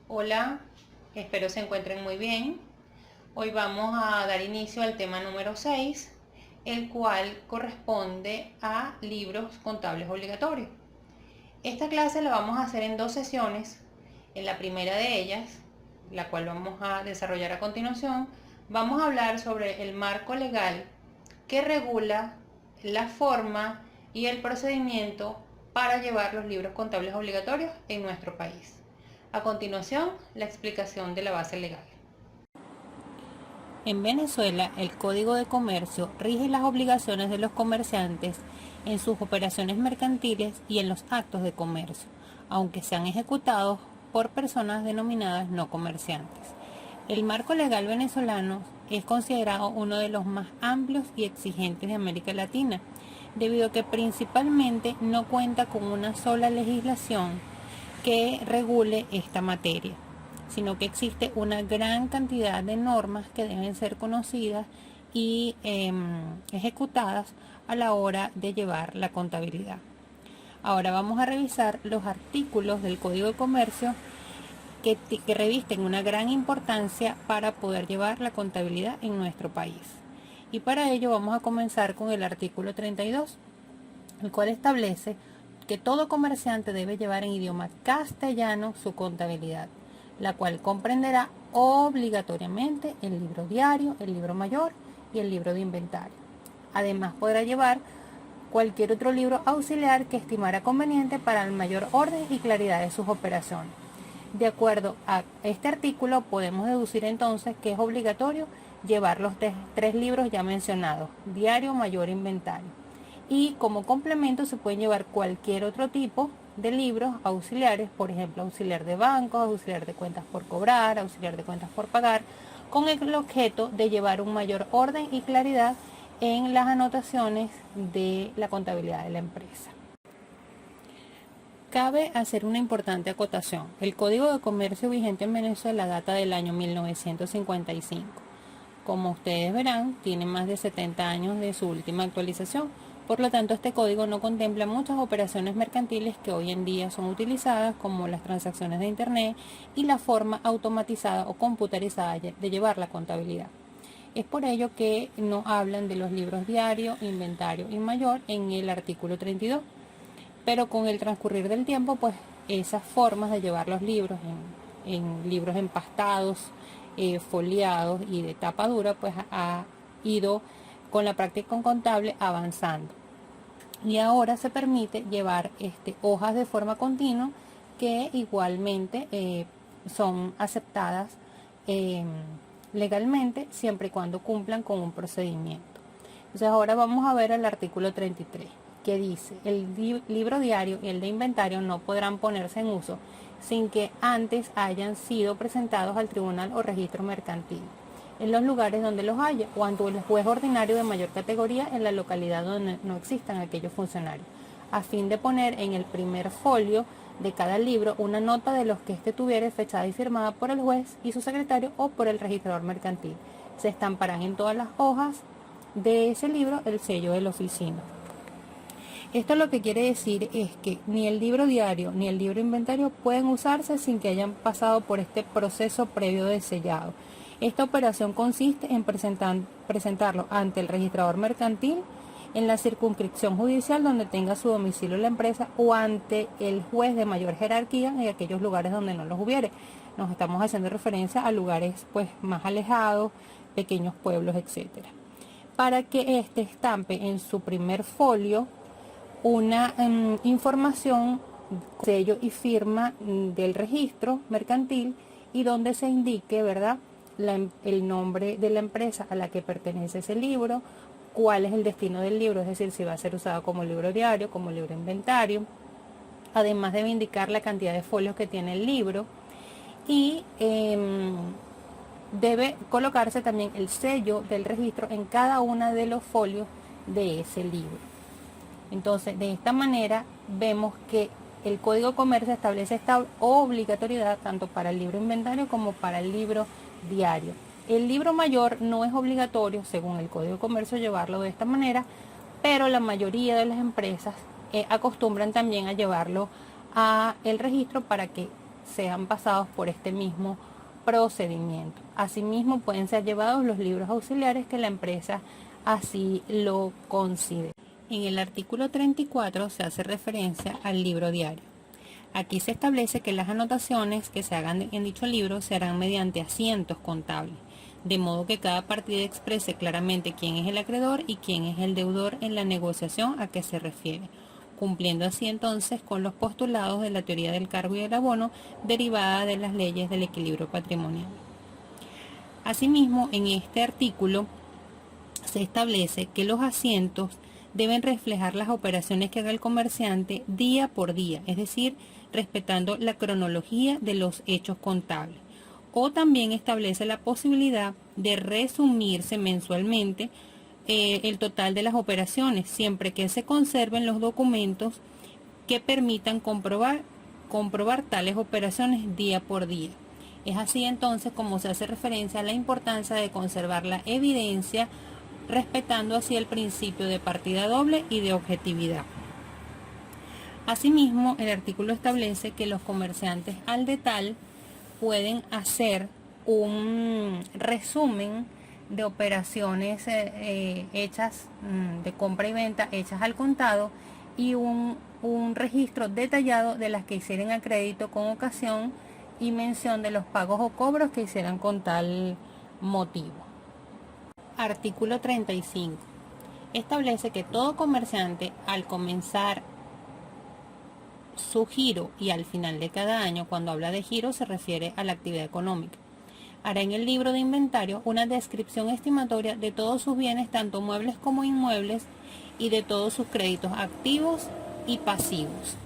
Hola, espero se encuentren muy bien. Hoy vamos a dar inicio al tema número 6, el cual corresponde a libros contables obligatorios. Esta clase la vamos a hacer en dos sesiones. En la primera de ellas, la cual vamos a desarrollar a continuación, vamos a hablar sobre el marco legal que regula la forma y el procedimiento para llevar los libros contables obligatorios en nuestro país. A continuación, la explicación de la base legal. En Venezuela, el Código de Comercio rige las obligaciones de los comerciantes en sus operaciones mercantiles y en los actos de comercio, aunque sean ejecutados por personas denominadas no comerciantes. El marco legal venezolano es considerado uno de los más amplios y exigentes de América Latina, debido a que principalmente no cuenta con una sola legislación que regule esta materia, sino que existe una gran cantidad de normas que deben ser conocidas y ejecutadas a la hora de llevar la contabilidad. Ahora vamos a revisar los artículos del Código de Comercio que revisten una gran importancia para poder llevar la contabilidad en nuestro país. Y para ello vamos a comenzar con el artículo 32, el cual establece que todo comerciante debe llevar en idioma castellano su contabilidad, la cual comprenderá obligatoriamente el libro diario, el libro mayor y el libro de inventario. Además podrá llevar cualquier otro libro auxiliar que estimara conveniente para el mayor orden y claridad de sus operaciones. De acuerdo a este artículo podemos deducir entonces que es obligatorio llevar los tres libros ya mencionados, diario, mayor e inventario. Y como complemento se pueden llevar cualquier otro tipo de libros auxiliares, por ejemplo, auxiliar de bancos, auxiliar de cuentas por cobrar, auxiliar de cuentas por pagar, con el objeto de llevar un mayor orden y claridad en las anotaciones de la contabilidad de la empresa. Cabe hacer una importante acotación. El Código de Comercio vigente en Venezuela data del año 1955. Como ustedes verán, tiene más de 70 años de su última actualización. Por lo tanto, este código no contempla muchas operaciones mercantiles que hoy en día son utilizadas, como las transacciones de Internet y la forma automatizada o computarizada de llevar la contabilidad. Es por ello que no hablan de los libros diario, inventario y mayor en el artículo 32. Pero con el transcurrir del tiempo, pues esas formas de llevar los libros en libros empastados, foliados y de tapa dura, pues ha ido con la práctica contable avanzando. Y ahora se permite llevar hojas de forma continua que igualmente son aceptadas legalmente siempre y cuando cumplan con un procedimiento. Entonces ahora vamos a ver el artículo 33, que dice: el libro diario y el de inventario no podrán ponerse en uso sin que antes hayan sido presentados al tribunal o registro mercantil, en los lugares donde los haya, o ante el juez ordinario de mayor categoría en la localidad donde no existan aquellos funcionarios, a fin de poner en el primer folio de cada libro una nota de los que tuviere fechada y firmada por el juez y su secretario o por el registrador mercantil. Se estamparán en todas las hojas de ese libro el sello de la oficina. Esto lo que quiere decir es que ni el libro diario ni el libro inventario pueden usarse sin que hayan pasado por este proceso previo de sellado. Esta operación consiste en presentarlo ante el registrador mercantil en la circunscripción judicial donde tenga su domicilio la empresa, o ante el juez de mayor jerarquía en aquellos lugares donde no los hubiere. Nos estamos haciendo referencia a lugares pues más alejados, pequeños pueblos, etcétera, para que estampe en su primer folio una información, sello y firma del registro mercantil, y donde se indique, ¿verdad?, el nombre de la empresa a la que pertenece ese libro, cuál es el destino del libro, es decir, si va a ser usado como libro diario, como libro inventario. Además debe indicar la cantidad de folios que tiene el libro, y debe colocarse también el sello del registro en cada uno de los folios de ese libro. Entonces, de esta manera vemos que el Código de Comercio establece esta obligatoriedad tanto para el libro inventario como para el libro diario. El libro mayor no es obligatorio, según el Código de Comercio, llevarlo de esta manera, pero la mayoría de las empresas acostumbran también a llevarlo a el registro para que sean pasados por este mismo procedimiento. Asimismo, pueden ser llevados los libros auxiliares que la empresa así lo considere. En el artículo 34 se hace referencia al libro diario. Aquí se establece que las anotaciones que se hagan en dicho libro se harán mediante asientos contables, de modo que cada partida exprese claramente quién es el acreedor y quién es el deudor en la negociación a que se refiere, cumpliendo así entonces con los postulados de la teoría del cargo y del abono derivada de las leyes del equilibrio patrimonial. Asimismo, en este artículo se establece que los asientos deben reflejar las operaciones que haga el comerciante día por día, es decir, respetando la cronología de los hechos contables. O también establece la posibilidad de resumirse mensualmente el total de las operaciones, siempre que se conserven los documentos que permitan comprobar tales operaciones día por día. Es así entonces como se hace referencia a la importancia de conservar la evidencia, respetando así el principio de partida doble y de objetividad. Asimismo, el artículo establece que los comerciantes al detal pueden hacer un resumen de operaciones hechas de compra y venta hechas al contado y un registro detallado de las que hicieron a crédito con ocasión y mención de los pagos o cobros que hicieran con tal motivo. Artículo 35. Establece que todo comerciante al comenzar su giro y al final de cada año, cuando habla de giro se refiere a la actividad económica, hará en el libro de inventario una descripción estimatoria de todos sus bienes, tanto muebles como inmuebles, y de todos sus créditos activos y pasivos.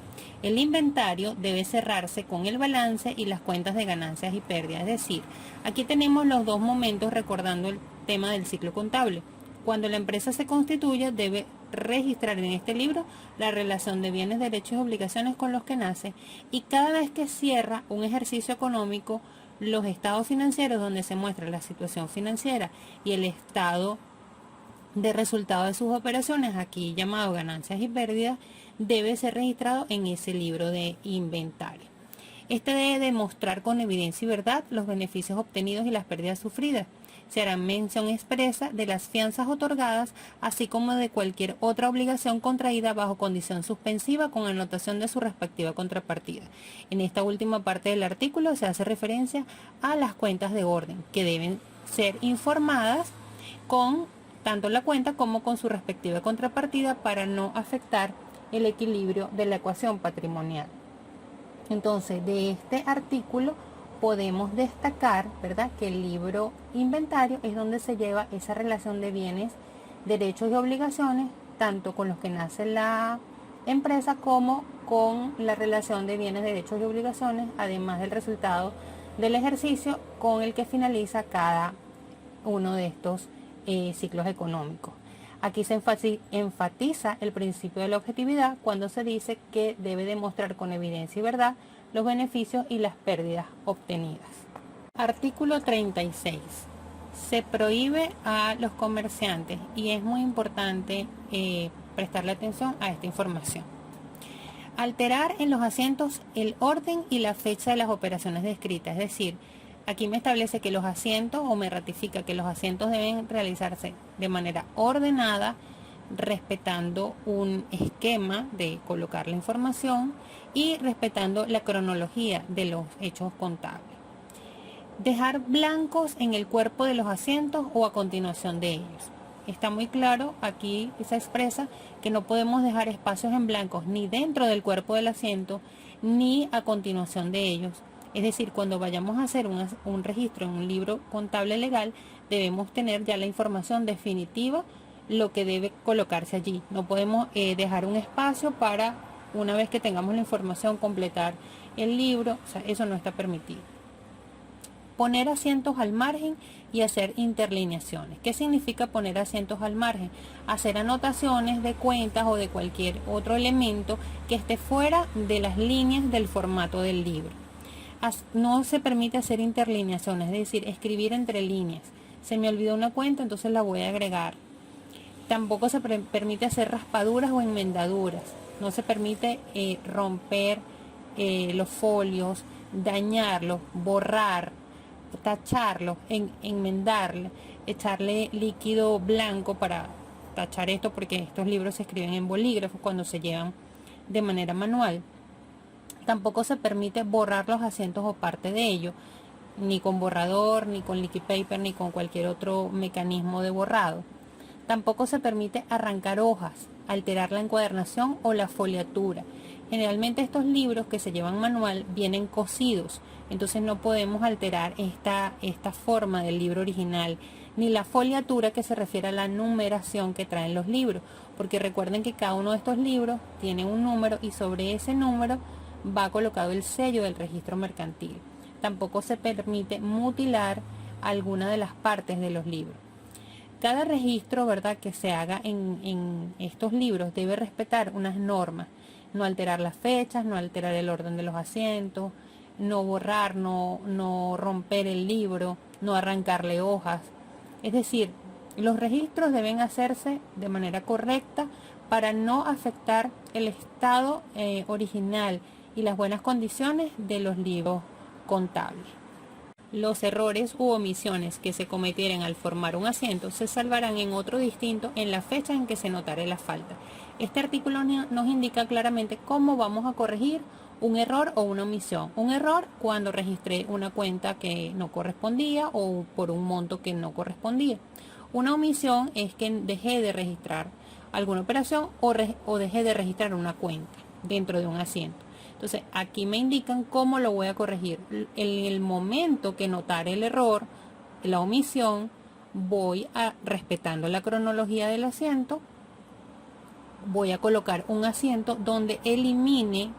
El inventario debe cerrarse con el balance y las cuentas de ganancias y pérdidas. Es decir, aquí tenemos los dos momentos recordando el tema del ciclo contable. Cuando la empresa se constituye, debe registrar en este libro la relación de bienes, derechos y obligaciones con los que nace, y cada vez que cierra un ejercicio económico, los estados financieros donde se muestra la situación financiera y el estado de resultado de sus operaciones, aquí llamado ganancias y pérdidas, debe ser registrado en ese libro de inventario. Este debe demostrar con evidencia y verdad los beneficios obtenidos y las pérdidas sufridas. Se hará mención expresa de las fianzas otorgadas, así como de cualquier otra obligación contraída bajo condición suspensiva con anotación de su respectiva contrapartida. En esta última parte del artículo se hace referencia a las cuentas de orden, que deben ser informadas con tanto la cuenta como con su respectiva contrapartida para no afectar el equilibrio de la ecuación patrimonial. Entonces, de este artículo podemos destacar, ¿verdad?, que el libro inventario es donde se lleva esa relación de bienes, derechos y obligaciones, tanto con los que nace la empresa como con la relación de bienes, derechos y obligaciones, además del resultado del ejercicio con el que finaliza cada uno de estos ciclos económicos. Aquí se enfatiza el principio de la objetividad cuando se dice que debe demostrar con evidencia y verdad los beneficios y las pérdidas obtenidas. Artículo 36. Se prohíbe a los comerciantes, y es muy importante prestarle atención a esta información, alterar en los asientos el orden y la fecha de las operaciones descritas. Es decir, aquí me establece que los asientos, o me ratifica que los asientos deben realizarse de manera ordenada, respetando un esquema de colocar la información y respetando la cronología de los hechos contables. Dejar blancos en el cuerpo de los asientos o a continuación de ellos. Está muy claro, aquí se expresa que no podemos dejar espacios en blancos ni dentro del cuerpo del asiento ni a continuación de ellos. Es decir, cuando vayamos a hacer un registro en un libro contable legal, debemos tener ya la información definitiva, lo que debe colocarse allí. No podemos dejar un espacio para, una vez que tengamos la información, completar el libro. O sea, eso no está permitido. Poner asientos al margen y hacer interlineaciones. ¿Qué significa poner asientos al margen? Hacer anotaciones de cuentas o de cualquier otro elemento que esté fuera de las líneas del formato del libro. No se permite hacer interlineaciones, es decir, escribir entre líneas. Se me olvidó una cuenta, entonces la voy a agregar. Tampoco se permite hacer raspaduras o enmendaduras. No se permite romper los folios, dañarlos, borrar, tacharlos, enmendarle, echarle líquido blanco para tachar esto, porque estos libros se escriben en bolígrafo cuando se llevan de manera manual. Tampoco se permite borrar los asientos o parte de ellos, ni con borrador, ni con liquid paper, ni con cualquier otro mecanismo de borrado. Tampoco se permite arrancar hojas, alterar la encuadernación o la foliatura. Generalmente estos libros que se llevan manual vienen cosidos, entonces no podemos alterar esta forma del libro original, ni la foliatura, que se refiere a la numeración que traen los libros, porque recuerden que cada uno de estos libros tiene un número y sobre ese número va colocado el sello del registro mercantil. Tampoco se permite mutilar alguna de las partes de los libros. Cada registro, ¿verdad?, que se haga en estos libros debe respetar unas normas. No alterar las fechas, no alterar el orden de los asientos, no borrar, no romper el libro, no arrancarle hojas. Es decir, los registros deben hacerse de manera correcta para no afectar el estado original y las buenas condiciones de los libros contables. Los errores u omisiones que se cometieren al formar un asiento se salvarán en otro distinto en la fecha en que se notare la falta. Este artículo nos indica claramente cómo vamos a corregir un error o una omisión. Un error cuando registré una cuenta que no correspondía o por un monto que no correspondía. Una omisión es que dejé de registrar alguna operación o dejé de registrar una cuenta dentro de un asiento. Entonces aquí me indican cómo lo voy a corregir. En el momento que notare el error, la omisión, respetando la cronología del asiento, voy a colocar un asiento donde elimine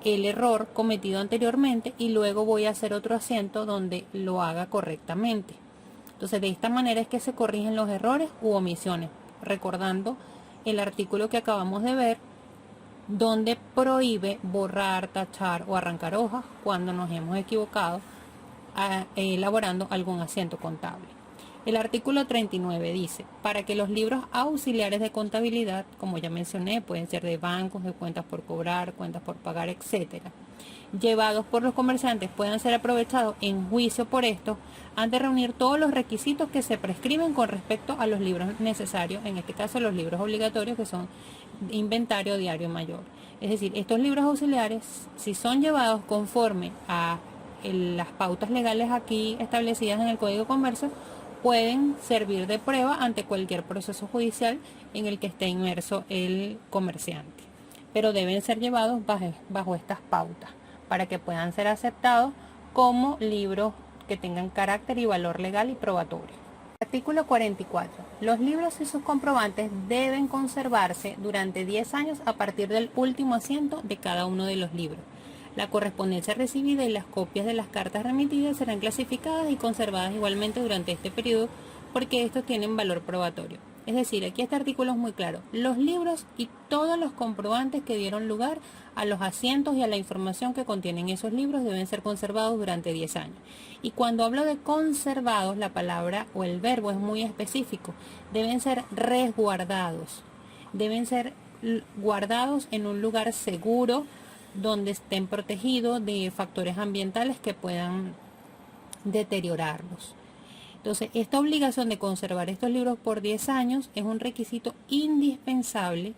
el error cometido anteriormente y luego voy a hacer otro asiento donde lo haga correctamente. Entonces de esta manera es que se corrigen los errores u omisiones, recordando el artículo que acabamos de ver, donde prohíbe borrar, tachar o arrancar hojas cuando nos hemos equivocado elaborando algún asiento contable. El artículo 39 dice, para que los libros auxiliares de contabilidad, como ya mencioné, pueden ser de bancos, de cuentas por cobrar, cuentas por pagar, etcétera, llevados por los comerciantes puedan ser aprovechados en juicio por esto, han de reunir todos los requisitos que se prescriben con respecto a los libros necesarios, en este caso los libros obligatorios, que son inventario diario mayor. Es decir, estos libros auxiliares, si son llevados conforme a las pautas legales aquí establecidas en el Código de Comercio, pueden servir de prueba ante cualquier proceso judicial en el que esté inmerso el comerciante, pero deben ser llevados bajo estas pautas para que puedan ser aceptados como libros que tengan carácter y valor legal y probatorio. Artículo 44. Los libros y sus comprobantes deben conservarse durante 10 años a partir del último asiento de cada uno de los libros. La correspondencia recibida y las copias de las cartas remitidas serán clasificadas y conservadas igualmente durante este periodo porque estos tienen valor probatorio. Es decir, aquí este artículo es muy claro. Los libros y todos los comprobantes que dieron lugar a los asientos y a la información que contienen esos libros deben ser conservados durante 10 años. Y cuando hablo de conservados, la palabra o el verbo es muy específico. Deben ser resguardados. Deben ser guardados en un lugar seguro donde estén protegidos de factores ambientales que puedan deteriorarlos. Entonces, esta obligación de conservar estos libros por 10 años es un requisito indispensable,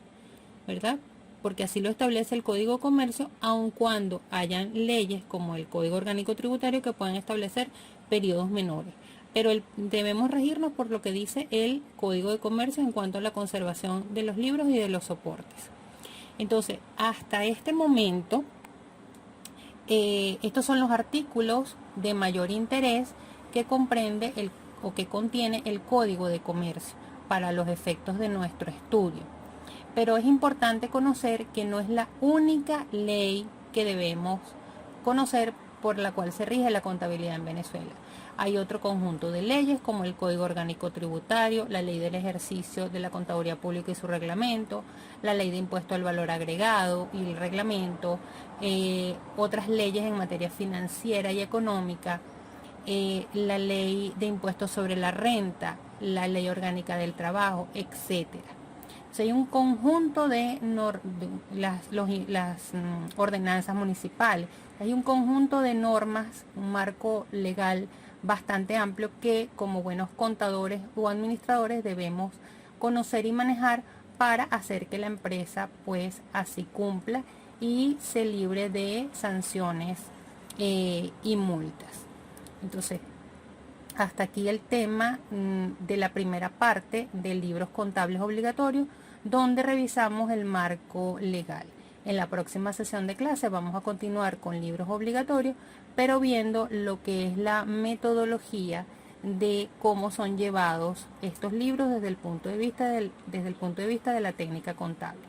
¿verdad? Porque así lo establece el Código de Comercio, aun cuando hayan leyes como el Código Orgánico Tributario que puedan establecer periodos menores. Pero debemos regirnos por lo que dice el Código de Comercio en cuanto a la conservación de los libros y de los soportes. Entonces, hasta este momento, estos son los artículos de mayor interés que comprende que contiene el Código de Comercio para los efectos de nuestro estudio. Pero es importante conocer que no es la única ley que debemos conocer por la cual se rige la contabilidad en Venezuela. Hay otro conjunto de leyes como el Código Orgánico Tributario, la Ley del Ejercicio de la Contaduría Pública y su reglamento, la Ley de Impuesto al Valor Agregado y el reglamento, otras leyes en materia financiera y económica, la Ley de Impuestos sobre la Renta, la Ley Orgánica del Trabajo, etcétera. Entonces, hay un conjunto de las ordenanzas municipales, Hay un conjunto de normas, un marco legal bastante amplio que como buenos contadores o administradores debemos conocer y manejar para hacer que la empresa pues así cumpla y se libre de sanciones y multas. Entonces, hasta aquí el tema de la primera parte de libros contables obligatorios, donde revisamos el marco legal. En la próxima sesión de clase vamos a continuar con libros obligatorios, pero viendo lo que es la metodología de cómo son llevados estos libros desde el punto de vista de la técnica contable.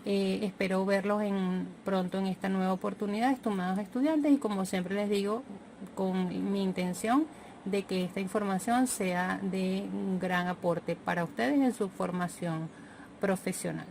Espero verlos pronto en esta nueva oportunidad, estimados estudiantes, y como siempre les digo, con mi intención de que esta información sea de un gran aporte para ustedes en su formación profesional.